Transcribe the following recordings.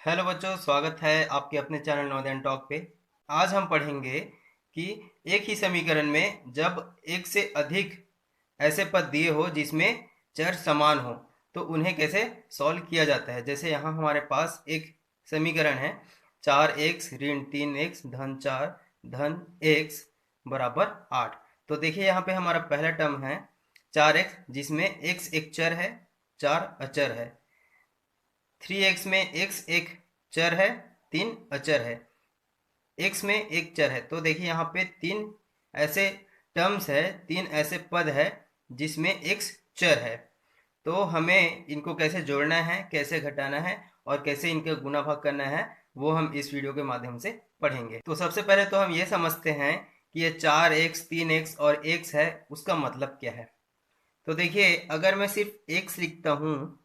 Hello बच्चों, स्वागत है आपके अपने चैनल नवोदय टॉक पे। आज हम पढ़ेंगे कि एक ही समीकरण में जब एक से अधिक ऐसे पद दिए हो जिसमें चर समान हो तो उन्हें कैसे सॉल्व किया जाता है। जैसे यहाँ हमारे पास एक समीकरण है 4x ऋण 3x धन 4 धन x बराबर 8। तो देखिए यहाँ पे हमारा पहला टर्म है 4x जिसमें x एक चर है, 4 अचर है। 3x में x एक चर है, 3 अचर है। x में एक चर है। तो देखिए यहाँ पे तीन ऐसे टर्म्स है, तीन ऐसे पद है जिसमें x चर है। तो हमें इनको कैसे जोड़ना है, कैसे घटाना है और कैसे इनका गुणा भाग करना है वो हम इस वीडियो के माध्यम से पढ़ेंगे। तो सबसे पहले तो हम ये समझते हैं कि ये 4x 3x और x है, उसका मतलब क्या है। तो देखिए अगर मैं सिर्फ x लिखता हूँ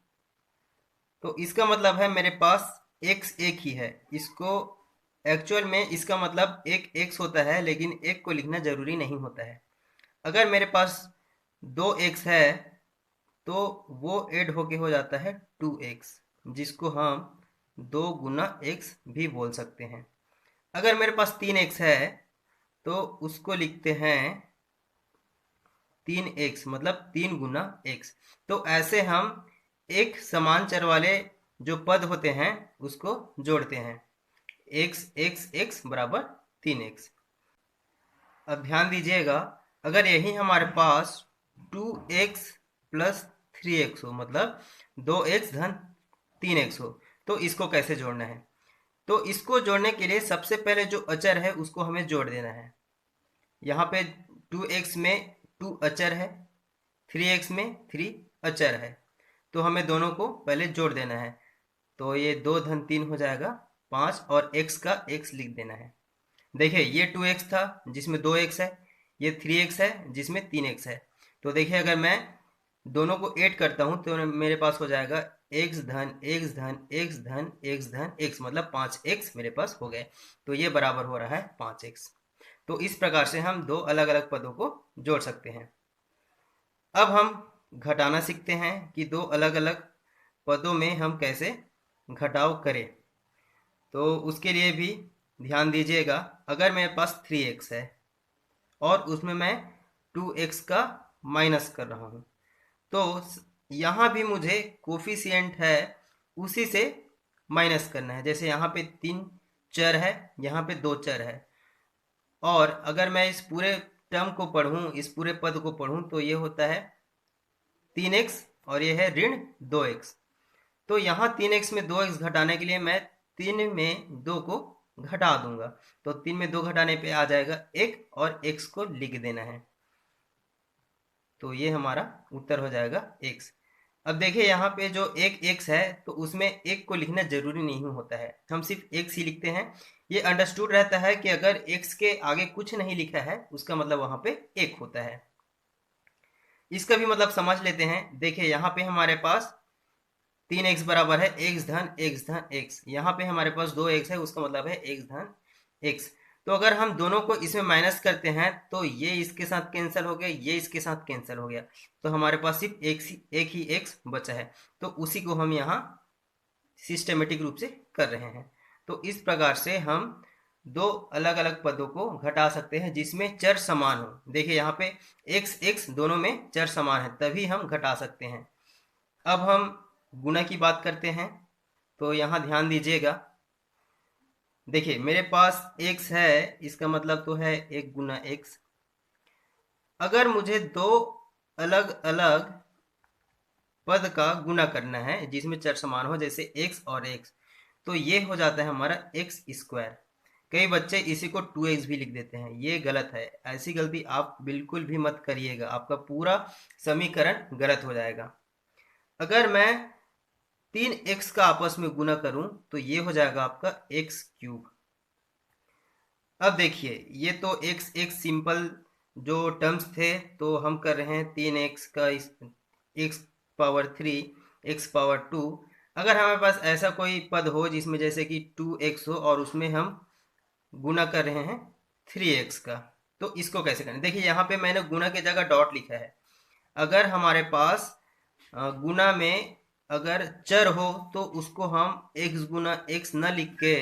तो इसका मतलब है मेरे पास x एक ही है। इसको एक्चुअल में इसका मतलब एक x होता है, लेकिन एक को लिखना जरूरी नहीं होता है। अगर मेरे पास 2x है तो वो ऐड होके हो जाता है 2x, जिसको हम 2 गुना x भी बोल सकते हैं। अगर मेरे पास 3x है तो उसको लिखते हैं 3x, मतलब 3 गुना x। तो ऐसे हम एक समान चर वाले जो पद होते हैं उसको जोड़ते हैं। x x x बराबर 3x। अब ध्यान दीजिएगा, अगर यही हमारे पास 2x प्लस 3x हो, मतलब 2x धन 3x हो, तो इसको कैसे जोड़ना है। तो इसको जोड़ने के लिए सबसे पहले जो अचर है उसको हमें जोड़ देना है। यहाँ पे 2x में 2 अचर है, 3x में 3 अचर है। तो हमें दोनों को पहले जोड़ देना है। तो ये 2 धन 3 हो जाएगा 5 और x का x लिख देना है। देखिए ये 2x था जिसमें 2x है, ये 3x है जिसमें 3x है। तो देखिए अगर मैं दोनों को ऐड करता हूँ तो मेरे पास हो जाएगा x धन x धन x धन x धन x, मतलब 5x मेरे पास हो गए। तो ये बराबर हो रहा है 5x। तो इस प्रकार से हम दो अलग अलग पदों को जोड़ सकते हैं। अब हम घटाना सीखते हैं कि दो अलग अलग पदों में हम कैसे घटाव करें। तो उसके लिए भी ध्यान दीजिएगा, अगर मेरे पास 3x है और उसमें मैं 2x का माइनस कर रहा हूँ तो यहाँ भी मुझे कोफिशिएंट है उसी से माइनस करना है। जैसे यहाँ पे 3 चर है, यहाँ पे 2 चर है। और अगर मैं इस पूरे टर्म को पढ़ूं, इस पूरे पद को पढ़ूं तो ये होता है 3x और ये है ऋण 2x। तो यहाँ 3x में 2x घटाने के लिए मैं 3 में 2 को घटा दूंगा। तो 3 में 2 घटाने पे आ जाएगा 1 और x को लिख देना है। तो ये हमारा उत्तर हो जाएगा x। अब देखिए यहाँ पे जो एक x है तो उसमें एक को लिखना जरूरी नहीं होता है, हम सिर्फ x ही लिखते हैं। ये अंडरस्टूड रहता है कि अगर x के आगे कुछ नहीं लिखा है उसका मतलब वहां पे एक होता है। इसका भी मतलब समझ लेते हैं। देखिए यहाँ पे हमारे पास 3x बराबर है x धन x। यहाँ पे हमारे पास 2x है, उसका मतलब है x धन x। तो अगर हम दोनों को इसमें माइनस करते हैं तो ये इसके साथ कैंसिल हो गया, ये इसके साथ कैंसिल हो गया। तो हमारे पास सिर्फ एक ही x बचा है। तो उसी को हम यहाँ सिस्टमेटिक रूप से कर रहे हैं। तो इस प्रकार से हम दो अलग अलग पदों को घटा सकते हैं जिसमें चर समान हो। देखिए यहाँ पे x x दोनों में चर समान है, तभी हम घटा सकते हैं। अब हम गुणा की बात करते हैं। तो यहाँ ध्यान दीजिएगा, देखिए मेरे पास x है, इसका मतलब तो है 1 गुना x। अगर मुझे दो अलग अलग पद का गुणा करना है जिसमें चर समान हो, जैसे x और x, तो ये हो जाता है हमारा एक्स स्क्वायर। कई बच्चे इसी को 2x भी लिख देते हैं, ये गलत है। ऐसी गलती आप बिल्कुल भी मत करिएगा, आपका पूरा समीकरण गलत हो जाएगा। अगर मैं 3x का आपस में गुना करूं तो ये हो जाएगा आपका एक्स क्यूब। अब देखिए ये तो x एक सिंपल जो टर्म्स थे, तो हम कर रहे हैं 3x का x पावर 3 x पावर 2। अगर हमारे पास ऐसा कोई पद हो जिसमें जैसे कि 2x हो और उसमें हम गुना कर रहे हैं 3x का, तो इसको कैसे करें। देखिए यहाँ पे मैंने गुना की जगह डॉट लिखा है। अगर हमारे पास गुना में अगर चर हो तो उसको हम x गुना x न लिख के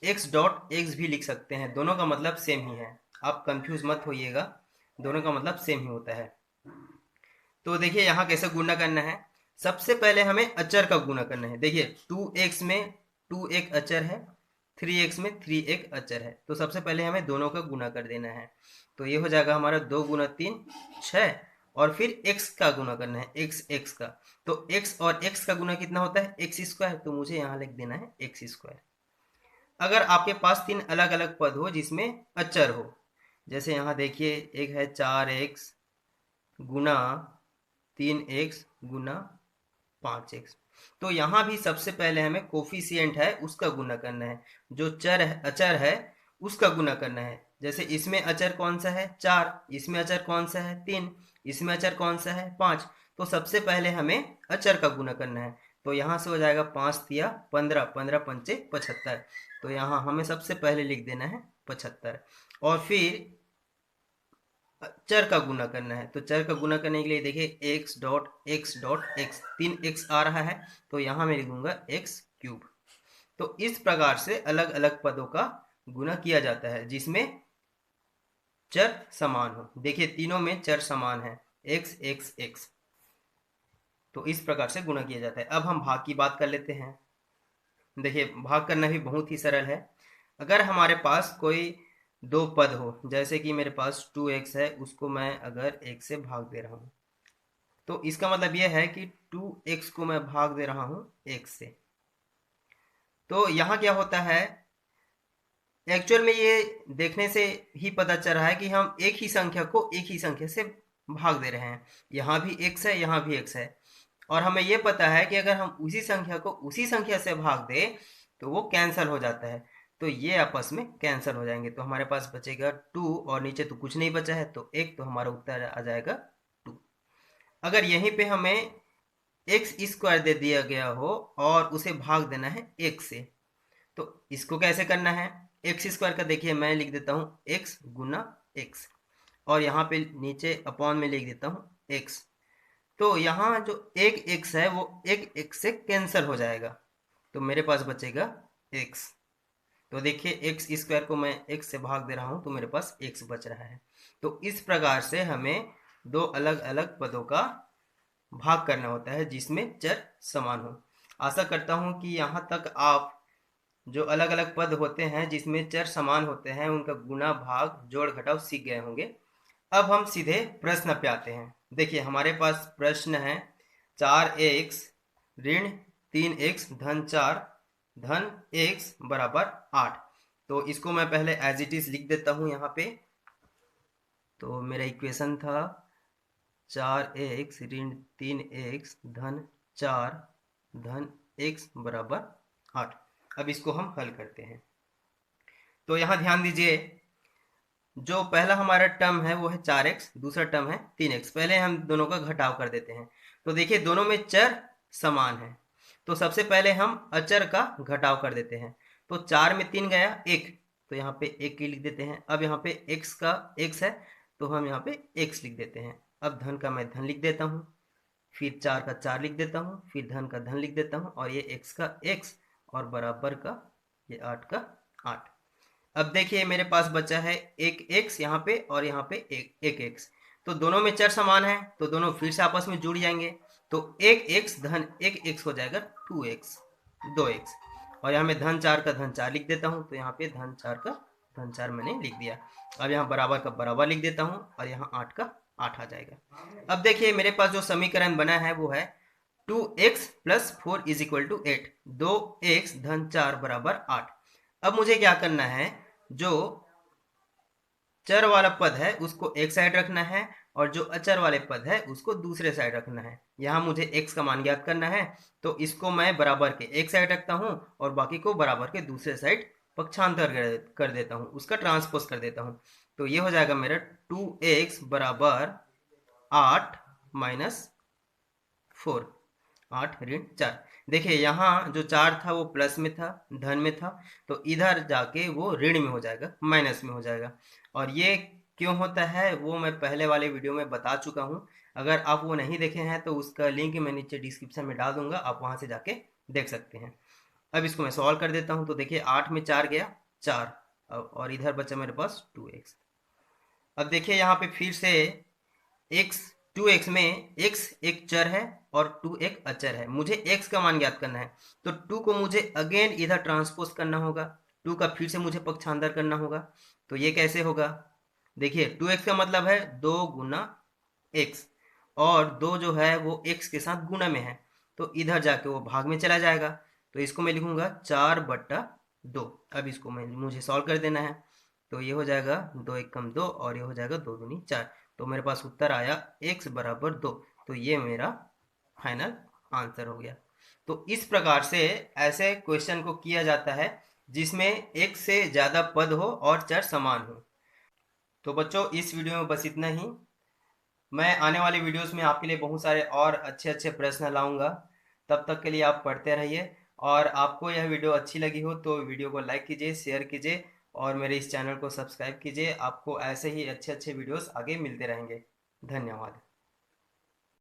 x डॉट x भी लिख सकते हैं, दोनों का मतलब सेम ही है, आप कंफ्यूज मत होइएगा, दोनों का मतलब सेम ही होता है। तो देखिए यहाँ कैसे गुना करना है। सबसे पहले हमें अचर का गुना करना है। देखिए 2x में 2 एक अचर है, 3x में 3 एक अचर है, तो सबसे पहले हमें दोनों का गुना कर देना है। तो ये हो जाएगा हमारा 2 गुना 3 6, और फिर x का गुना करना है, x का। तो x और x का गुना कितना होता है, एक्स स्क्वायर, तो मुझे यहाँ लिख देना है एक्स स्क्वायर। अगर आपके पास 3 अलग अलग पद हो जिसमें अचर हो, जैसे यहाँ देखिए एक है 4x गुना 3x गुना 5x, तो यहाँ भी सबसे पहले हमें कोफिशिएंट है उसका गुना करना है, जो चर है अचर है उसका गुना करना है। जैसे इसमें अचर कौन सा है 4, इसमें अचर कौन सा है 3, इसमें अचर कौन सा है 5, तो सबसे पहले हमें अचर का गुना करना है। तो यहाँ से हो जाएगा 5 तिया 15, 15 पंचे 75, तो यहाँ हमें सबसे पहले लिख देना है 75, और फिर चर का गुना करना है। तो चर का गुना करने के लिए देखिए x dot x dot x, 3x आ रहा है, तो यहाँ मैं लिखूंगा x क्यूब। तो इस प्रकार से अलग अलग पदों का गुना किया जाता है जिसमें चर समान हो। देखिए तीनों में चर समान है, x x x, तो इस प्रकार से गुना किया जाता है। अब हम भाग की बात कर लेते हैं। देखिए भाग करना भी बहुत ही सरल है। अगर हमारे पास कोई दो पद हो, जैसे कि मेरे पास 2x है, उसको मैं अगर 1 से भाग दे रहा हूँ, तो इसका मतलब यह है कि 2x को मैं भाग दे रहा हूँ 1 से। तो यहाँ क्या होता है, एक्चुअल में ये देखने से ही पता चल रहा है कि हम एक ही संख्या को एक ही संख्या से भाग दे रहे हैं। यहाँ भी x है, यहाँ भी x है, और हमें ये पता है कि अगर हम उसी संख्या को उसी संख्या से भाग दें तो वो कैंसिल हो जाता है, तो ये आपस में कैंसिल हो जाएंगे। तो हमारे पास बचेगा 2, और नीचे तो कुछ नहीं बचा है तो 1, तो हमारा उत्तर आ जाएगा 2। अगर यहीं पे हमें एक्स स्क्वायर दे दिया गया हो और उसे भाग देना है 1 से, तो इसको कैसे करना है, एक्स स्क्वायर का देखिए मैं लिख देता हूँ x गुना x, और यहाँ पे नीचे अपॉन में लिख देता हूँ x। तो यहाँ जो एक x है वो एक x से कैंसिल हो जाएगा, तो मेरे पास बचेगा x। तो देखिए एक्स स्क्वायर को मैं x से भाग दे रहा हूँ तो मेरे पास x बच रहा है। तो इस प्रकार से हमें दो अलग अलग पदों का भाग करना होता है जिसमें चर समान हो। आशा करता हूँ कि यहाँ तक आप जो अलग अलग पद होते हैं जिसमें चर समान होते हैं उनका गुना भाग जोड़ घटाव सीख गए होंगे। अब हम सीधे प्रश्न पे आते हैं। देखिए हमारे पास प्रश्न है 4x ऋण 3x धन 4 धन x बराबर 8। तो इसको मैं पहले एज इट इज लिख देता हूँ यहाँ पे। तो मेरा इक्वेशन था 4x ऋण 3x धन 4 धन x बराबर 8। अब इसको हम हल करते हैं। तो यहाँ ध्यान दीजिए, जो पहला हमारा टर्म है वो है 4x, दूसरा टर्म है 3x। पहले हम दोनों का घटाव कर देते हैं। तो देखिए दोनों में चर समान है, तो सबसे पहले हम अचर का घटाव कर देते हैं। तो 4 में 3 गया 1, तो यहाँ पे 1 की लिख देते हैं। अब यहाँ पे x का x है तो हम यहाँ पे x लिख देते हैं। अब धन का मैं धन लिख देता हूँ, फिर 4 का 4 लिख देता हूँ, फिर धन का धन लिख देता हूँ, और ये x का x, और बराबर का ये 8 का 8। अब देखिए मेरे पास बचा है एक x यहाँ पे और यहाँ पे एक x, तो दोनों में चर समान है तो दोनों फिर से आपस में जुड़ जाएंगे। तो एक x धन एक x हो जाएगा 2x 2x, और यहाँ में धन 4 का धन 4 लिख देता हूँ, तो यहाँ पे धन 4 का धन 4 मैंने लिख दिया। अब यहाँ बराबर का बराबर लिख देता हूँ और यहाँ 8 का 8 आ जाएगा। अब देखिए मेरे पास जो समीकरण बना है वो है 2x plus 4 is equal to 8, 2x धन 4 बराबर 8। अब मुझे क्या करना है, जो चर वाला पद है उसको एक साइड रखना है और जो अचर वाले पद है उसको दूसरे साइड रखना है। यहाँ मुझे x का मान ज्ञात करना है, तो इसको मैं बराबर के एक साइड रखता हूँ और बाकी को बराबर के दूसरे साइड पक्षांतर कर देता हूँ, उसका ट्रांसपोज कर देता हूँ। तो ये हो जाएगा मेरा 2x बराबर 8 माइनस 4, 8 ऋण 4। देखिए यहाँ जो 4 था वो प्लस में था, धन में था, तो इधर जाके वो ऋण में हो जाएगा, माइनस में हो जाएगा। और ये क्यों होता है वो मैं पहले वाले वीडियो में बता चुका हूँ। अगर आप वो नहीं देखे हैं तो उसका लिंक मैं नीचे डिस्क्रिप्शन में डाल दूंगा, आप वहां से जाके देख सकते हैं। अब इसको मैं सॉल्व कर देता हूँ। तो देखिए 8 में 4 गया 4, और इधर बचा मेरे पास 2x। अब देखिए यहाँ पे फिर से x 2x में x एक चर है और 2 एक अचर है। मुझे x का मान ज्ञात करना है, तो 2 को मुझे अगेन इधर ट्रांसपोज करना होगा, 2 का फिर से मुझे पक्षांतर करना होगा। तो ये कैसे होगा? देखिए 2x का मतलब है 2 गुना x, और 2 जो है वो x के साथ गुणा में है, तो इधर जाके वो भाग में चला जाएगा। तो इसको मैं लिखूंगा 4/2। अब इसको मुझे सॉल्व कर देना है। तो ये हो जाएगा 2 एकम 2 और ये हो जाएगा 2 दूनी 4। तो मेरे पास उत्तर आया x बराबर 2। तो ये मेरा फाइनल आंसर हो गया। तो इस प्रकार से ऐसे क्वेश्चन को किया जाता है जिसमें एक से ज़्यादा पद हो और चर समान हो। तो बच्चों इस वीडियो में बस इतना ही। मैं आने वाले वीडियोस में आपके लिए बहुत सारे और अच्छे अच्छे प्रश्न लाऊंगा। तब तक के लिए आप पढ़ते रहिए, और आपको यह वीडियो अच्छी लगी हो तो वीडियो को लाइक कीजिए, शेयर कीजिए और मेरे इस चैनल को सब्सक्राइब कीजिए। आपको ऐसे ही अच्छे अच्छे वीडियोस आगे मिलते रहेंगे। धन्यवाद।